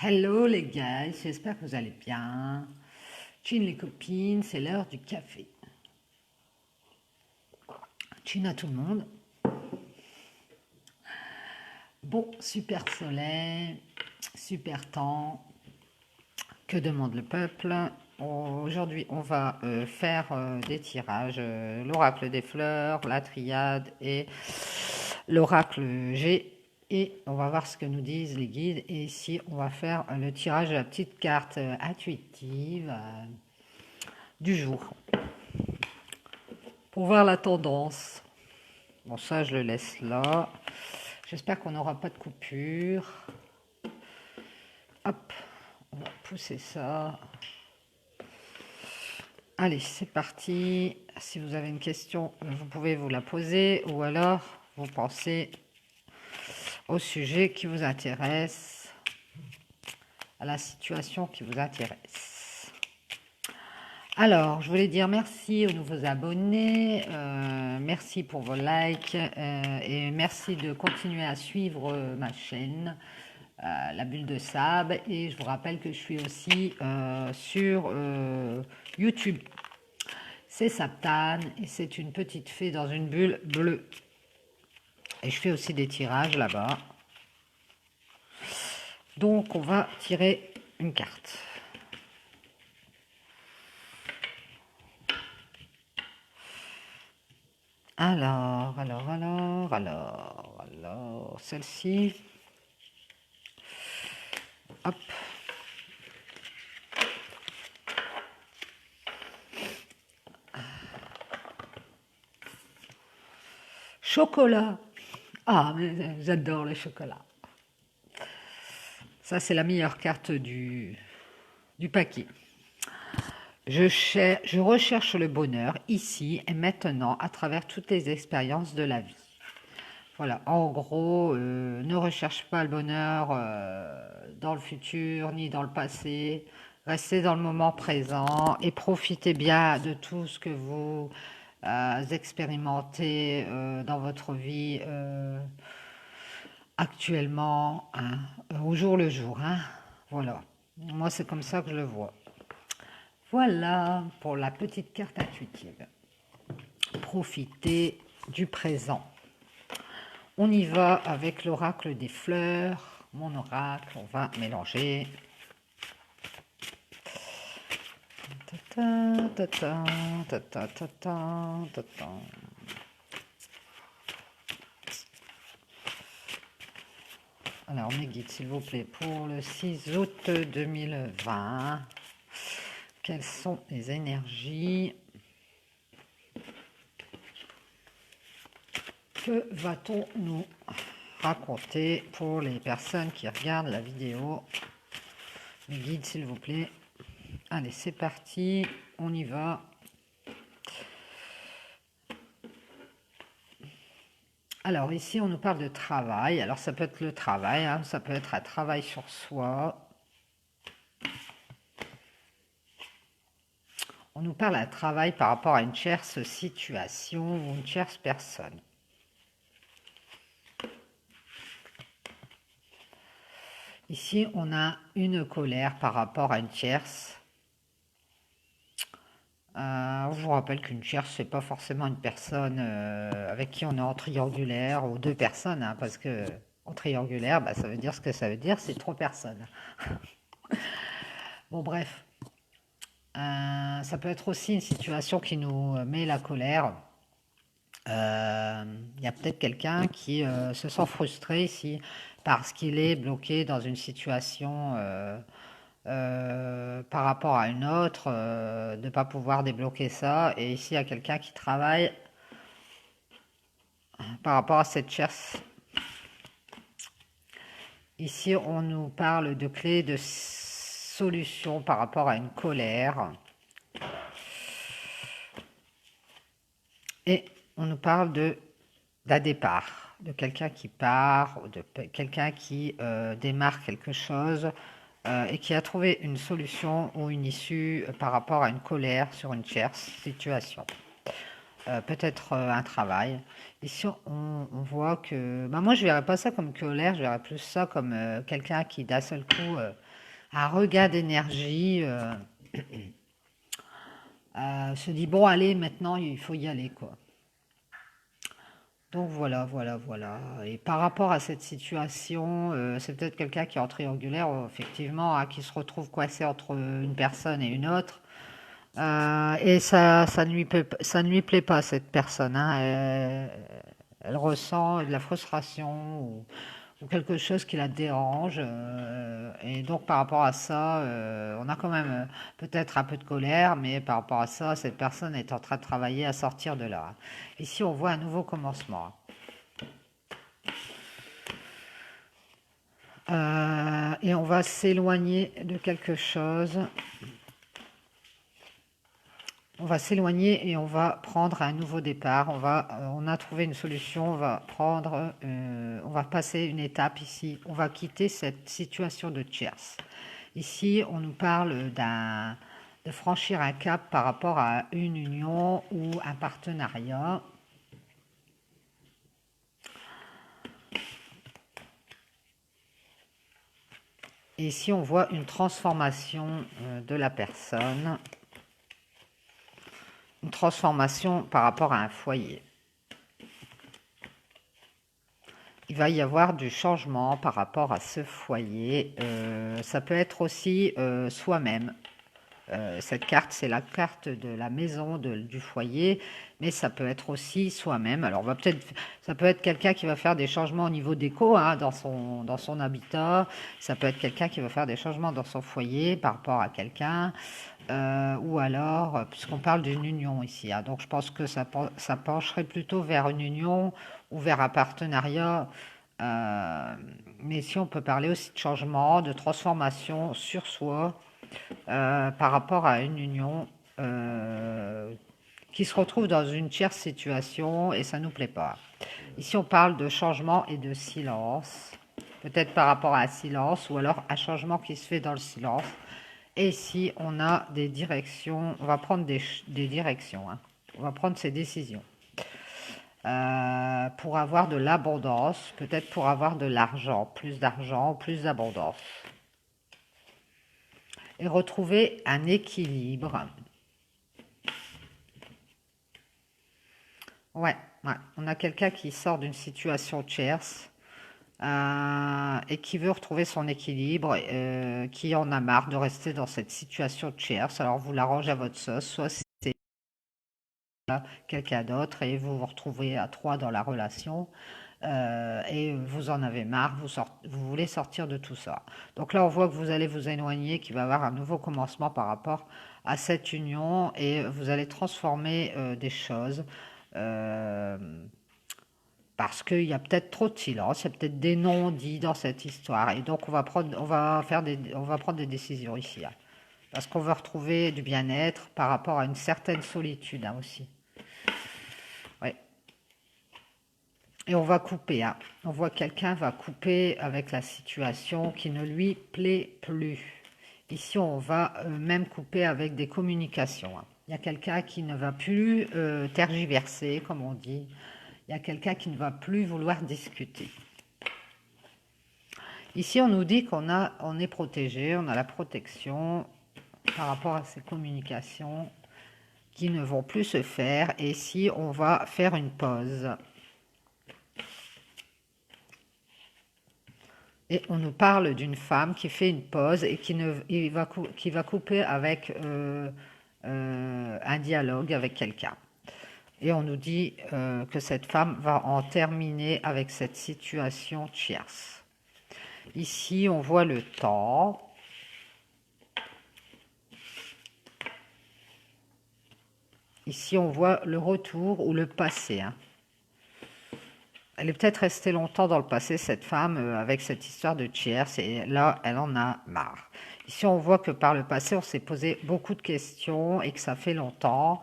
Hello les gars, j'espère que vous allez bien. Chin les copines, c'est l'heure du café. Chin à tout le monde. Bon, super soleil, super temps. Que demande le peuple? Aujourd'hui, on va faire des tirages. L'oracle des fleurs, la triade et l'oracle G. Et on va voir ce que nous disent les guides. Et ici, on va faire le tirage de la petite carte intuitive du jour. Pour voir la tendance. Bon, ça, je le laisse là. J'espère qu'on n'aura pas de coupure. Hop, on va pousser ça. Allez, c'est parti. Si vous avez une question, vous pouvez vous la poser ou alors vous pensez au sujet qui vous intéresse, à la situation qui vous intéresse. Alors, je voulais dire merci aux nouveaux abonnés, merci pour vos likes et merci de continuer à suivre ma chaîne, La Bulle de Sab. Et je vous rappelle que je suis aussi sur YouTube. C'est Saptane et c'est une petite fée dans une bulle bleue. Et je fais aussi des tirages là-bas. Donc, on va tirer une carte. Alors, celle-ci. Hop. Chocolat. Ah, mais j'adore le chocolat. Ça, c'est la meilleure carte du paquet. Je recherche le bonheur ici et maintenant à travers toutes les expériences de la vie. Voilà, en gros, ne recherche pas le bonheur dans le futur ni dans le passé. Restez dans le moment présent et profitez bien de tout ce que vous expérimentez dans votre vie actuellement, hein, au jour le jour. Hein. Voilà, moi c'est comme ça que je le vois. Voilà pour la petite carte intuitive. Profitez du présent. On y va avec l'oracle des fleurs. Mon oracle, on va mélanger. Alors, mes guides, s'il vous plaît, pour le 6 août 2020, quelles sont les énergies? Que va-t-on nous raconter pour les personnes qui regardent la vidéo? Mes guides, s'il vous plaît. Allez, c'est parti, on y va. Alors ici, on nous parle de travail. Alors ça peut être le travail, hein, ça peut être un travail sur soi. On nous parle d'un travail par rapport à une tierce situation ou une tierce personne. Ici, on a une colère par rapport à une tierce. Je vous rappelle qu'une tierce, c'est pas forcément une personne avec qui on est en triangulaire, ou deux personnes, hein, parce que en triangulaire, bah, ça veut dire ce que ça veut dire, c'est trois personnes. Bon, bref. Ça peut être aussi une situation qui nous met la colère. Il y a peut-être quelqu'un qui se sent frustré ici parce qu'il est bloqué dans une situation par rapport à une autre, de ne pas pouvoir débloquer ça. Et ici, il y a quelqu'un qui travaille par rapport à cette chasse. Ici, on nous parle de clés de solution par rapport à une colère. Et on nous parle d'un départ, de quelqu'un qui part, ou de quelqu'un qui démarre quelque chose et qui a trouvé une solution ou une issue par rapport à une colère sur une tierce situation. peut-être un travail. Ici, on voit que... Bah, moi, je verrais pas ça comme colère, je verrais plus ça comme quelqu'un qui, d'un seul coup, a un regain d'énergie, se dit, bon, allez, maintenant, il faut y aller, quoi. Donc voilà, voilà, voilà. Et par rapport à cette situation, c'est peut-être quelqu'un qui est en triangulaire, effectivement, hein, qui se retrouve coincé entre une personne et une autre. Et ça ne lui plaît pas, cette personne, hein. Elle ressent de la frustration ou quelque chose qui la dérange. Et donc par rapport à ça, on a quand même peut-être un peu de colère, mais par rapport à ça, cette personne est en train de travailler à sortir de là. Ici, on voit un nouveau commencement. Et on va s'éloigner de quelque chose. On va s'éloigner et on va prendre un nouveau départ. On a trouvé une solution. On va passer une étape ici. On va quitter cette situation de tierce. Ici, on nous parle de franchir un cap par rapport à une union ou un partenariat. Et ici, on voit une transformation de la personne. Une transformation par rapport à un foyer. Il va y avoir du changement par rapport à ce foyer. Ça peut être aussi soi-même. Cette carte, c'est la carte de la maison, du foyer, mais ça peut être aussi soi-même. Alors, ça peut être quelqu'un qui va faire des changements au niveau déco, hein, dans son habitat. Ça peut être quelqu'un qui va faire des changements dans son foyer par rapport à quelqu'un. Ou alors, puisqu'on parle d'une union ici, hein, donc je pense que ça pencherait plutôt vers une union ou vers un partenariat. Euh, mais si on peut parler aussi de changement, de transformation sur soi par rapport à une union qui se retrouve dans une tierce situation et ça ne nous plaît pas. Ici, on parle de changement et de silence, peut-être par rapport à un silence ou alors un changement qui se fait dans le silence. Et ici, on a des directions, on va prendre des directions, hein. On va prendre ces décisions. Pour avoir de l'abondance, peut-être pour avoir de l'argent, plus d'abondance. Et retrouver un équilibre. Ouais, ouais. On a quelqu'un qui sort d'une situation tierce et qui veut retrouver son équilibre, qui en a marre de rester dans cette situation tierce. Alors vous l'arrangez à votre sauce, soit c'est quelqu'un d'autre et vous vous retrouvez à trois dans la relation et vous en avez marre, vous voulez sortir de tout ça. Donc là, on voit que vous allez vous éloigner, qu'il va y avoir un nouveau commencement par rapport à cette union et vous allez transformer des choses. Euh, Parce qu'il y a peut-être trop de silence, il y a peut-être des non-dits dans cette histoire. Et donc, on va prendre des décisions ici, hein. Parce qu'on veut retrouver du bien-être par rapport à une certaine solitude, hein, aussi. Ouais. Et on va couper, hein. On voit que quelqu'un va couper avec la situation qui ne lui plaît plus. Ici, on va même couper avec des communications, hein. Il y a quelqu'un qui ne va plus tergiverser, comme on dit. Il y a quelqu'un qui ne va plus vouloir discuter. Ici, on nous dit on est protégé, on a la protection par rapport à ces communications qui ne vont plus se faire. Et ici, on va faire une pause. Et on nous parle d'une femme qui fait une pause et qui va couper avec un dialogue avec quelqu'un. Et on nous dit que cette femme va en terminer avec cette situation tierce. Ici, on voit le temps. Ici, on voit le retour ou le passé, hein. Elle est peut-être restée longtemps dans le passé, cette femme, avec cette histoire de tierce, et là, elle en a marre. Ici, on voit que par le passé, on s'est posé beaucoup de questions et que ça fait longtemps,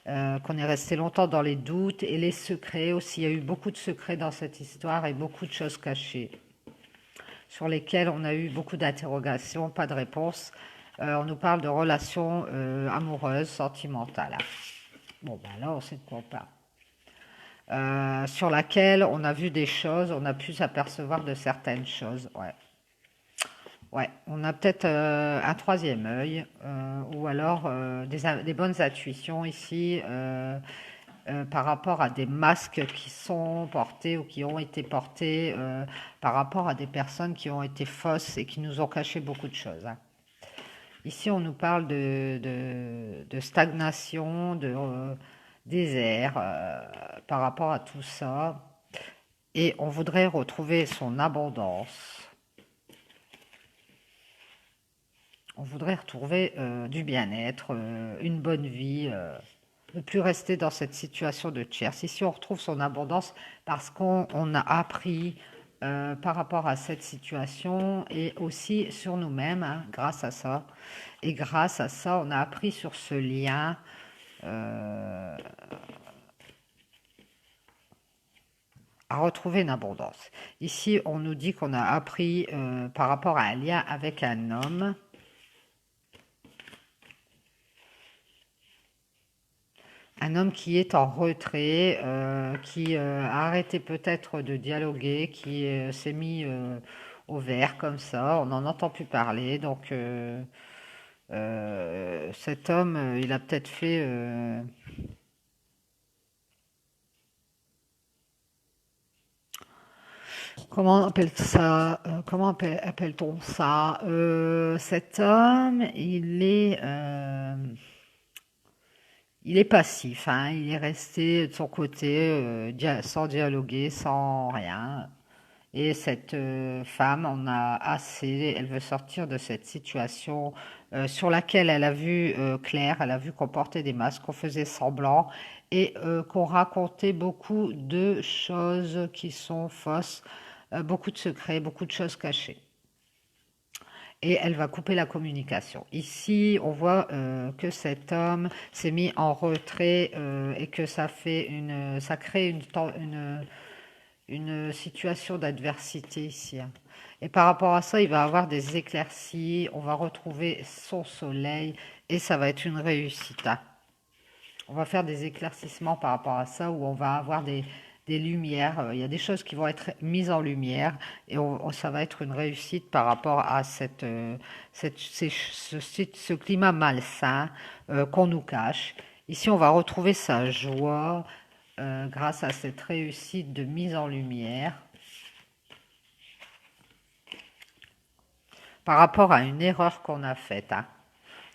qu'on est resté longtemps dans les doutes et les secrets aussi. Il y a eu beaucoup de secrets dans cette histoire et beaucoup de choses cachées, sur lesquelles on a eu beaucoup d'interrogations, pas de réponse. On nous parle de relations amoureuses, sentimentales. Bon, ben là, on sait de quoi on parle. Sur laquelle on a vu des choses, on a pu s'apercevoir de certaines choses. Ouais, ouais. On a peut-être un troisième œil, ou alors des bonnes intuitions ici par rapport à des masques qui sont portés ou qui ont été portés par rapport à des personnes qui ont été fausses et qui nous ont caché beaucoup de choses, hein. Ici, on nous parle de stagnation, de désert par rapport à tout ça. Et on voudrait retrouver son abondance. On voudrait retrouver du bien-être, une bonne vie, ne plus rester dans cette situation de tierce. Ici, on retrouve son abondance parce qu'on a appris par rapport à cette situation et aussi sur nous-mêmes, hein, grâce à ça. Et grâce à ça, on a appris sur ce lien à retrouver une abondance. Ici, on nous dit qu'on a appris par rapport à un lien avec un homme. Un homme qui est en retrait, qui a arrêté peut-être de dialoguer, qui s'est mis au vert comme ça, on n'en entend plus parler. Donc cet homme, il a peut-être fait... comment on appelle ça? Comment appelle-t-on ça? Cet homme, il est passif, hein, il est resté de son côté sans dialoguer, sans rien. Et cette femme en a assez, elle veut sortir de cette situation sur laquelle elle a vu clair, elle a vu qu'on portait des masques, qu'on faisait semblant et qu'on racontait beaucoup de choses qui sont fausses, beaucoup de secrets, beaucoup de choses cachées. Et elle va couper la communication. Ici, on voit que cet homme s'est mis en retrait et que ça crée une situation d'adversité ici, hein. Et par rapport à ça, il va avoir des éclaircies, on va retrouver son soleil et ça va être une réussite, hein. On va faire des éclaircissements par rapport à ça où on va avoir des lumières. Il y a des choses qui vont être mises en lumière et ça va être une réussite par rapport à ce climat malsain qu'on nous cache. Ici, on va retrouver sa joie grâce à cette réussite de mise en lumière par rapport à une erreur qu'on a faite, hein.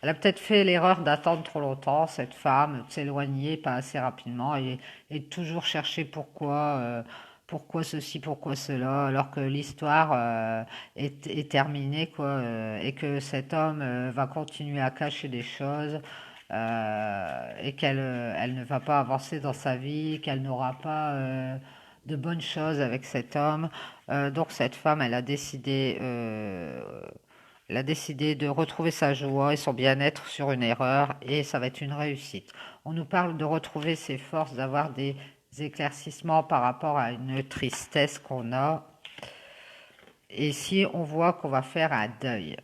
Elle a peut-être fait l'erreur d'attendre trop longtemps, cette femme, de s'éloigner pas assez rapidement et de toujours chercher pourquoi ceci, pourquoi cela, alors que l'histoire est terminée, quoi, et que cet homme va continuer à cacher des choses et elle ne va pas avancer dans sa vie, qu'elle n'aura pas de bonnes choses avec cet homme. Donc cette femme, elle a décidé de retrouver sa joie et son bien-être sur une erreur et ça va être une réussite. On nous parle de retrouver ses forces, d'avoir des éclaircissements par rapport à une tristesse qu'on a. Et ici, on voit qu'on va faire un deuil.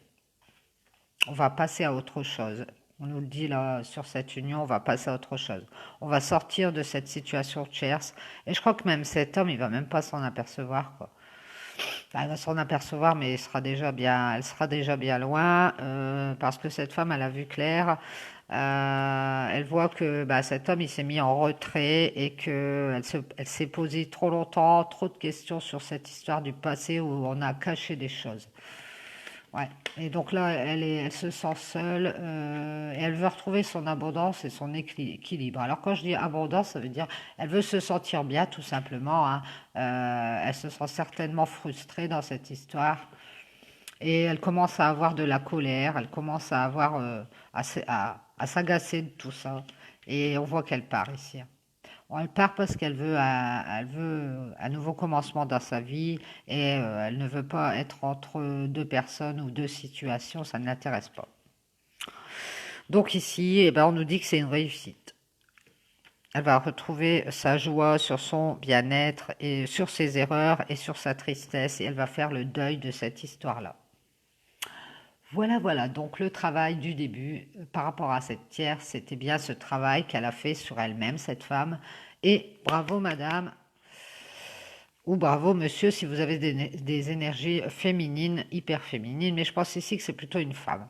On va passer à autre chose. On nous le dit là sur cette union, on va passer à autre chose. On va sortir de cette situation tierce. Et je crois que même cet homme, il va même pas s'en apercevoir, quoi. Elle va s'en apercevoir, mais elle sera déjà bien loin, parce que cette femme, elle a vu clair. Elle voit que bah, cet homme, il s'est mis en retrait et que elle s'est posé trop longtemps, trop de questions sur cette histoire du passé où on a caché des choses. Ouais. Et donc là, elle se sent seule et elle veut retrouver son abondance et son équilibre. Alors quand je dis abondance, ça veut dire elle veut se sentir bien tout simplement, hein. Elle se sent certainement frustrée dans cette histoire et elle commence à avoir de la colère, elle commence à avoir à s'agacer de tout ça. Et on voit qu'elle part ici, hein. Bon, elle part parce elle veut un nouveau commencement dans sa vie et elle ne veut pas être entre deux personnes ou deux situations, ça ne l'intéresse pas. Donc ici, eh ben, on nous dit que c'est une réussite. Elle va retrouver sa joie sur son bien-être et sur ses erreurs et sur sa tristesse et elle va faire le deuil de cette histoire-là. Voilà, voilà. Donc le travail du début par rapport à cette tierce, c'était bien ce travail qu'elle a fait sur elle-même, cette femme. Et bravo, madame, ou bravo, monsieur, si vous avez des énergies féminines, hyper féminines. Mais je pense ici que c'est plutôt une femme.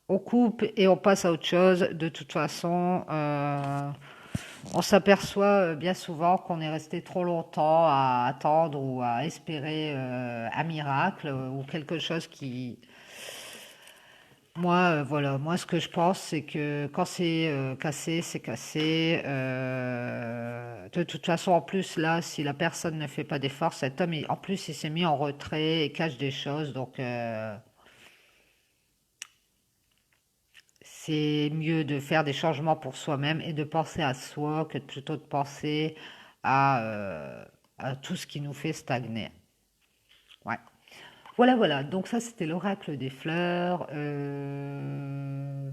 On coupe et on passe à autre chose. De toute façon, on s'aperçoit bien souvent qu'on est resté trop longtemps à attendre ou à espérer un miracle ou quelque chose qui... Moi, voilà, moi ce que je pense, c'est que quand c'est cassé, c'est cassé. De toute façon, en plus, là, si la personne ne fait pas d'effort, cet homme, en plus, il s'est mis en retrait et cache des choses. Donc, c'est mieux de faire des changements pour soi-même et de penser à soi que plutôt de penser à, euh, à tout ce qui nous fait stagner. Ouais. Voilà, voilà. Donc ça, c'était l'oracle des fleurs. Je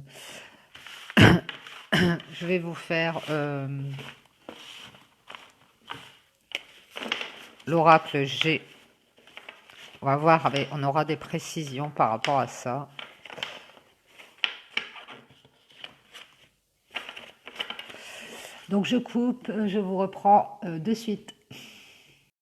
vais vous faire l'oracle G. On va voir, on aura des précisions par rapport à ça. Donc je coupe, je vous reprends de suite.